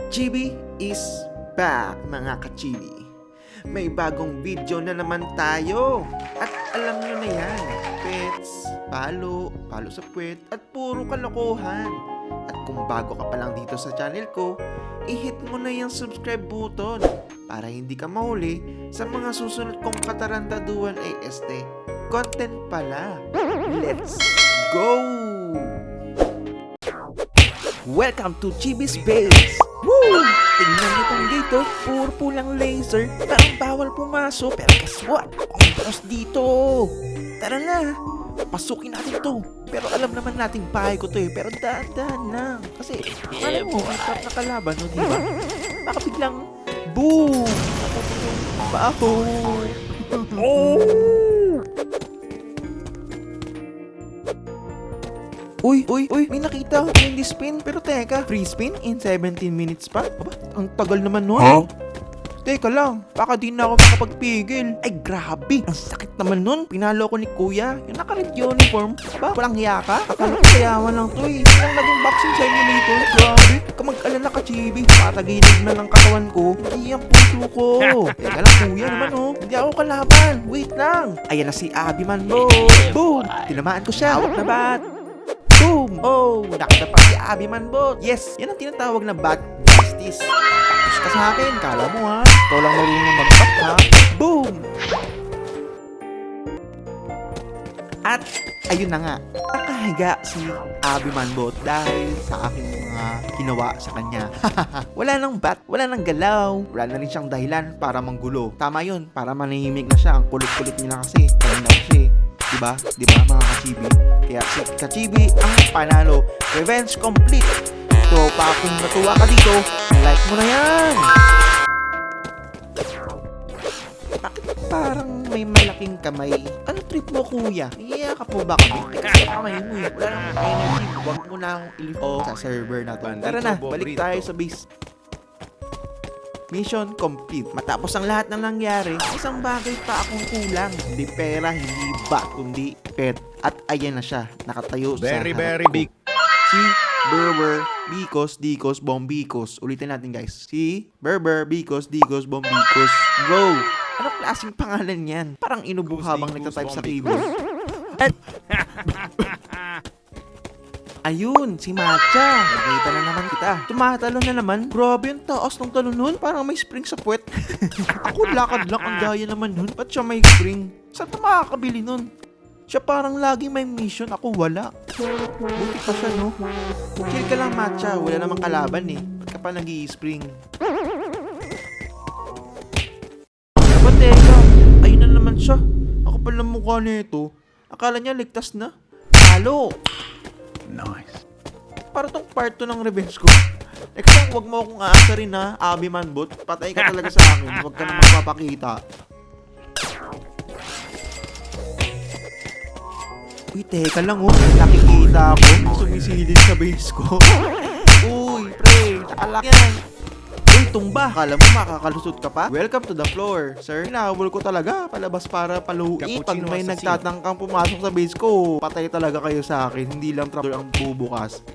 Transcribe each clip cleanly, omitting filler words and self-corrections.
Chibi is back mga ka-Chibi. May bagong video na naman tayo. At alam nyo na yan, pets, palo sa puwet, at puro kalokohan. At kung bago ka pa lang dito sa channel ko, i-hit mo na yung subscribe button para hindi ka mahuli sa mga susunod kong katarantaduhan ay content pala. Let's go! Welcome to Chibi Space! Woo! Tingnan nyo tong dito, puro pulang laser. Parang bawal pumasok, pero guess what? Ang boss dito! Tara na! Pasukin natin to. Pero alam naman nating bahay ko to pero daan-daan lang. Kasi, alam mo, ang sarap na kalaban, no, diba? Baka biglang, boom! Naputulong baho! Oh! Uy, may nakita akong candy spin. Pero teka, free spin in 17 minutes pa? Aba, ang tagal naman nun. Huh? Teka lang, baka di na ako makapagpigil. Ay, grabe, ang sakit naman nun. Pinalo ko ni kuya, yung naka-red uniform. Aba, walang hiya ka? Akala ko sayawan lang to eh. Yung naging boxing simulator. Grabe, ka mag-alala ka, Chibi. Pataginig na ng katawan ko. Hindi ang puso ko. Teka lang, kuya naman oh. Hindi ako kalaban. Wait lang. Ayan na si Abby man, bro. Boom! Tinamaan ko siya. Hawak na bat. Boom! Oh, nakadapa si Abby man, bot. Yes, yan ang tinatawag na bat justice. Tapos ka sa akin, kala mo ha? Ikaw lang marunong mag-bat ha? Boom! At, ayun na nga, nakahiga si Abby man, bot dahil sa aking mga ginawa sa kanya. Wala nang bat, wala nang galaw, wala na rin siyang dahilan para manggulo. Tama yun, para manahimik na siya. Ang kulit-kulit niya na kasi, kaya na siya eh. Diba mga ka-Chibi? Kaya si ka-Chibi ang panalo. Revenge complete. So, kung natuwa ka dito, like mo na yan. Bakit parang may malaking kamay? Ano trip mo, kuya? Iya ka po ba kami? Kasi kamay mo eh. Wala nang energy. Huwag mo na akong ilito sa server na to. Tara na, balik tayo sa base. Mission complete. Matapos ang lahat ng nangyari, isang bagay pa akong kulang. Hindi pera, hindi bat, kundi pet. At ayan na siya, nakatayo sa harap ko. Big. Si Berber, Bikos, Bombikos. Ulitin natin guys. Si Berber, Bikos, Bombikos. Bro, anong klaseng pangalan yan? Parang inubo habang nagtatype sa keyboard. Ayun, si Matcha. Nakita na naman kita. Tumatalon na naman. Grabe yung taas ng talon nun. Parang may spring sa puwet. Ako lakad lang. Ang gaya naman nun. Ba't siya may spring? Saan ito makakabili nun? Siya parang lagi may mission. Ako wala. Buti pa siya, no? Chill ka lang, Matcha. Wala namang kalaban eh. Ba't ka pa nag-i-spring? Aba, teka. Ayun na naman siya. Ako pala mukha nito. Akala niya ligtas na. Halo! Nice. Para tong part 2 ng revenge ko. Next time, huwag mo akong aasarin ha, Abby Manbot. Patay ka talaga sa akin. Huwag ka na magpapakita. Uy, teka lang oh. Nakikita ako. Sumisilid sa base ko. Uy, pre. Nakalak yan. Uy, tumba. Akala mo makakalusot ka pa? Welcome to the floor, sir. Hinahabol ko talaga. Palabas para paluin. Pag may nagtatangkang pumasok sa base ko, patay talaga kayo sa akin. Hindi lang trapdoor ang bubukas.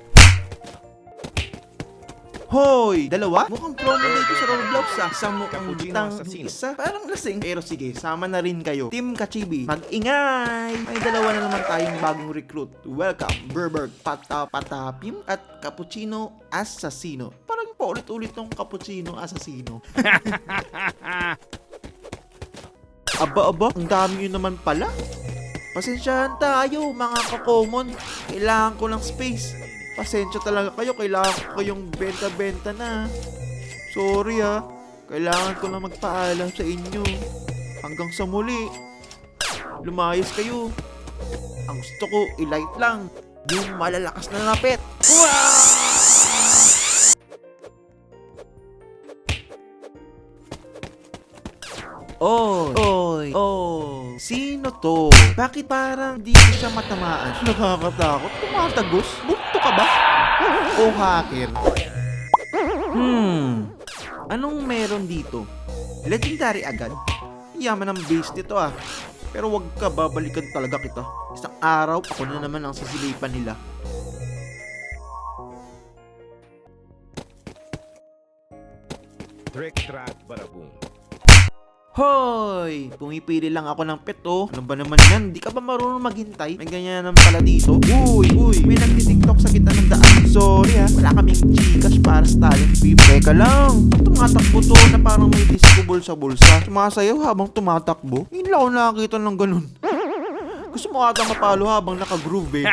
Hoy! Dalawa? Mukhang promo dito sa Roblox ah. Isang mukhang butang, isa parang lasing. Pero sige, sama na rin kayo. Team ka-Chibi, mag-ingay! May dalawa na naman tayong bagong recruit. Welcome, Berber, Patapim, at Cappuccino Assassino. Parang paulit-ulit tong Cappuccino Assassino. Aba, ang dami yun naman pala. Pasensyahan tayo, mga ka-common. Kailangan ko ng space. Pasensya talaga kayo, kailangan ko kayong benta-benta na. Sorry ha, kailangan ko lang magpaalam sa inyo. Hanggang sa muli, lumayas kayo. Ang gusto ko, i-light lang yung malalakas na napet. Oy, sino to? Bakit parang di ko siya matamaan? Nakakatakot, tumatagos. Bunto ka ba? O hacker? Anong meron dito? Legendary agad? Yaman ang base nito ah. Pero wag ka, babalikan talaga kita. Isang araw, ako na naman ang sisilipan nila. Trick, track, bada-boom. Hoy! Pumipili lang ako ng pet, oh. Ano ba naman yan? Di ka ba marunong maghintay? May ganyan naman pala dito. Uy! May nagtitiktok sa gitna ng daan. Sorry ha, wala kaming Gcash para sa talent fee. Teka lang, tumatakbo to na parang may disco ball sa bulsa. Sumasayaw habang tumatakbo. Hindi lang ako nakakita ng ganun. Gusto mo ata mapalo habang naka-groove eh.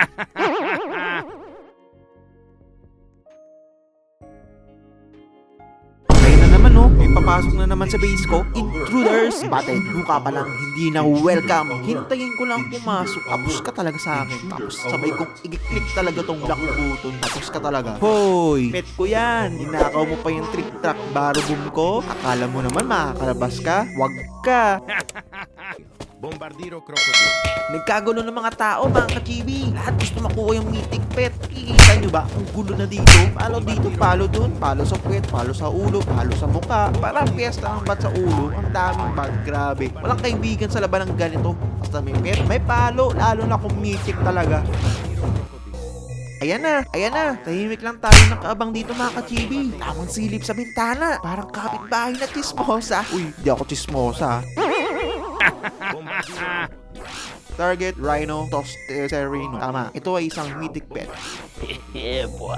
Naman no, may papasok na naman sa base ko. Intruders! Batid, mukha pa lang hindi na welcome. Hintayin ko lang pumasok. Tapos ka talaga sa akin. Tapos sabay kong i-click talaga tong lock button. Tapos ka talaga. Hoy! Pet ko yan. Ninakaw mo pa yung trick track barubum ko. Akala mo naman makakalabas ka? Wag ka. Bombardiro crocodile. Nagkagulo ng mga tao, mga ka-chibi. Lahat gusto makuha yung mythic pet. Kikita nyo ba? Ang gulo na dito. Palo dito, palo dun. Palo sa puwet, palo sa ulo, palo sa mukha. Parang piyesta ang bat sa ulo. Ang daming bag. Grabe. Walang kaibigan sa laban ng ganito. Basta may pet, may palo. Lalo na kung mythic talaga. Ayan na. Tahimik lang tayo nakaabang dito mga ka-chibi. Tamang silip sa bintana. Parang kapitbahay na chismosa. Uy, di ako chismosa. Target, Rhino, Tosterino. Tama, ito ay isang mythic pet. Yeah, boy.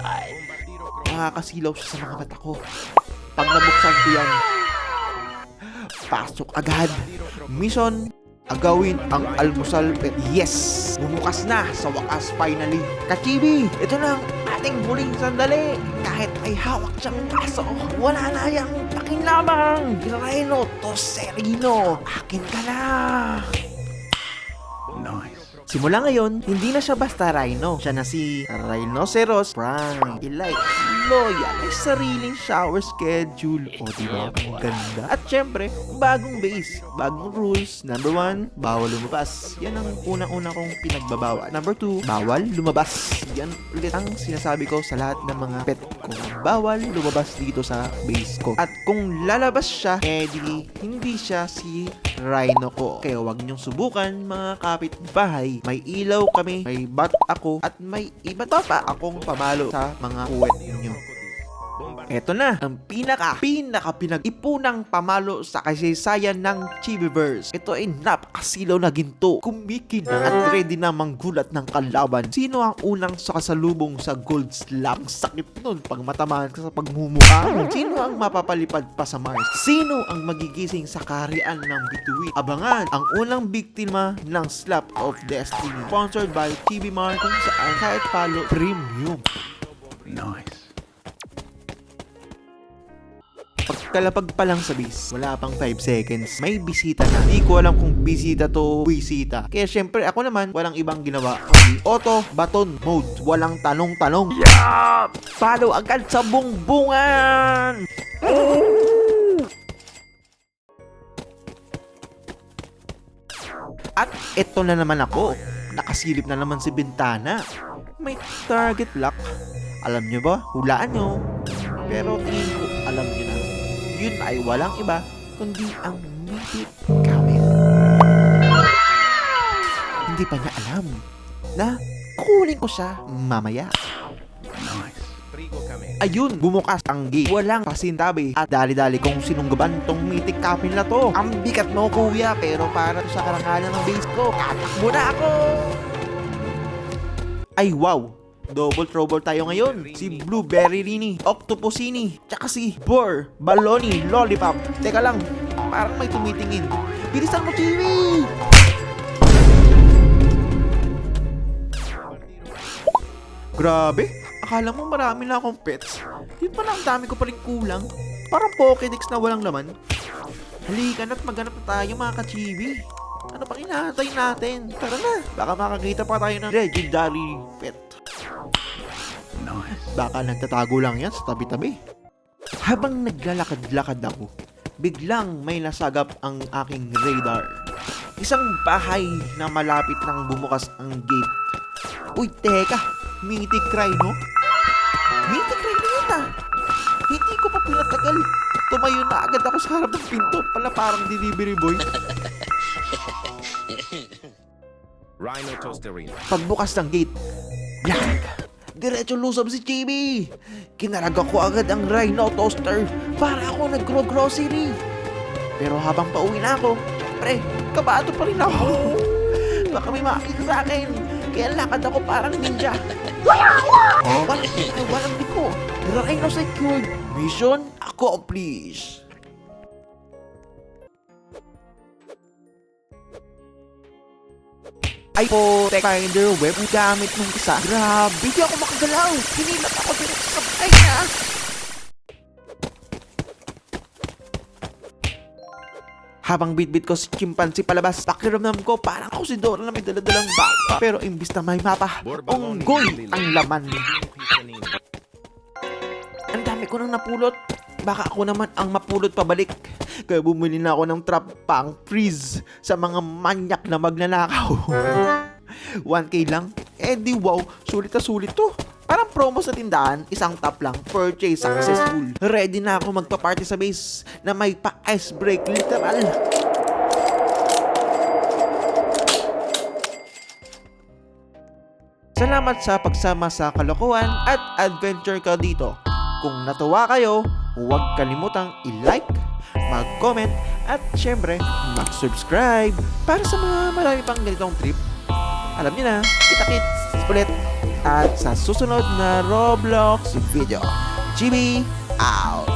Nakakasilaw siya sa mga mata ko. Pag nabuksan ko yan, pasok agad. Mission, agawin ang almusal pet. Yes! Bumukas na sa wakas finally. Kachibi, ito na ang ating huling sandali. Kahit ay hawak siyang kaso, wala na yung pakinabang. Rhino, Toserino, akin ka na. Nice. Simula ngayon, hindi na siya basta Rhino. Siya na si Rhinoceros Prime. Elite, loyal, may sariling shower schedule. O diba? Ang ganda. At syempre, bagong base, bagong rules. Number 1, bawal lumabas. Yan ang unang-una kong pinagbabawal. Number 2, bawal lumabas. Yan ulit ang sinasabi ko sa lahat ng mga pet ko. Bawal lumabas dito sa base ko. At kung lalabas siya, di hindi siya si Rhino ko. Kaya wag niyong subukan mga kapitbahay. May ilaw kami, may bat ako, at may iba pa akong pamalo sa mga puwet ninyo. Eto na, ang pinaka pinag-ipunang pamalo sa kasaysayan ng Chibiverse. Ito ay napakasilaw na ginto, kumikina at ready na manggulat ng kalaban. Sino ang unang sakasalubong sa gold slab? Sakit nun pag matamaan ka sa pagmumukha mo. Sino ang mapapalipad pa sa Mars? Sino ang magigising sa kaharian ng bituin? Abangan ang unang biktima ng Slap of Destiny. Sponsored by Chibi Mart, kung saan kahit palo premium. Nice. Pagkalapag pa lang sa base, wala pang 5 seconds, may bisita na. Di ko alam kung bisita to, bisita. Kaya syempre ako naman, walang ibang ginawa. Auto Baton Mode, walang tanong-tanong. Yeah! Follow agad sa bungbungan! At eto na naman ako. Nakasilip na naman si Bintana. May target lock. Alam nyo ba? Hulaan nyo. Pero tingin ko, alam nyo na. Yun ay walang iba, kundi ang mythic camel. Hindi pa niya alam na kukunin ko siya mamaya. Nice. Trigo kami. Ayun, bumukas ang gate. Walang pasintabi at dali-dali kong sinunggaban tong mythic camel na to. Ang bigat mo kuya, pero para to sa karangalan ng base ko, tatakbo na ako! Ay wow! Double trouble tayo ngayon. Si Blueberry Rini, Octopusini, tsaka si Bor, Baloni, Lollipop. Teka lang, parang may tumitingin. Bilisan mo, Chibi! Grabe, akala mo marami na akong pets. Yun pala, ang dami ko pa rin kulang. Parang Pokédex na walang laman. Halika na't maghanap na tayo mga ka-Chibi. Ano pang hinahantay natin? Tara na, baka makakita pa tayo ng legendary pet. Nice. Baka nagtatago lang yan sa tabi-tabi. Habang naglalakad-lakad ako, biglang may nasagap ang aking radar. Isang bahay na malapit nang bumukas ang gate. Uy, teka! Mythic Rhino? Mythic Rhino yun ah! Hindi ko pa pinatagal. Tumayo na agad ako sa harap ng pinto. Pala parang delivery boy. Rhino Tosterino. Pagbukas ng gate, blank. Diretso lusob si Chibi. Kinaraga ko agad ang Rhino Toaster para ako nag-grocery. Pero habang pauwi na ako, syempre, kabado pa rin ako. Baka may makakita sa akin. Kaya lakad ako parang ninja. Walang liko. Rhino secured. Mission accomplished. Ay po, tech finder web gamit nung isa. Grabe, di ako makagalaw. Hinilat ako dito sa sabay niya. Habang bitbit ko si chimpanzee palabas, pakiramdam ko parang ako si Dora na may daladalang bata. Pero imbis na may mapa, unggoy ang laman. Ang dami ko nang napulot. Baka ako naman ang mapulot pabalik. Kaya bumili na ako ng trap pang freeze sa mga manyak na magnanakaw. 1K lang? Eh di wow, sulit na sulit to. Parang promo sa tindahan, isang tap lang, purchase successful. Ready na ako magpa-party sa base na may pa-ice break literal. Salamat sa pagsama sa kalokohan at adventure ko dito. Kung natuwa kayo, huwag kalimutang i-like, mag-comment, at syempre, mag-subscribe para sa mga marami pang ganitong trip. Alam niyo na, kita-kits ulit at sa susunod na Roblox video. Chibi out!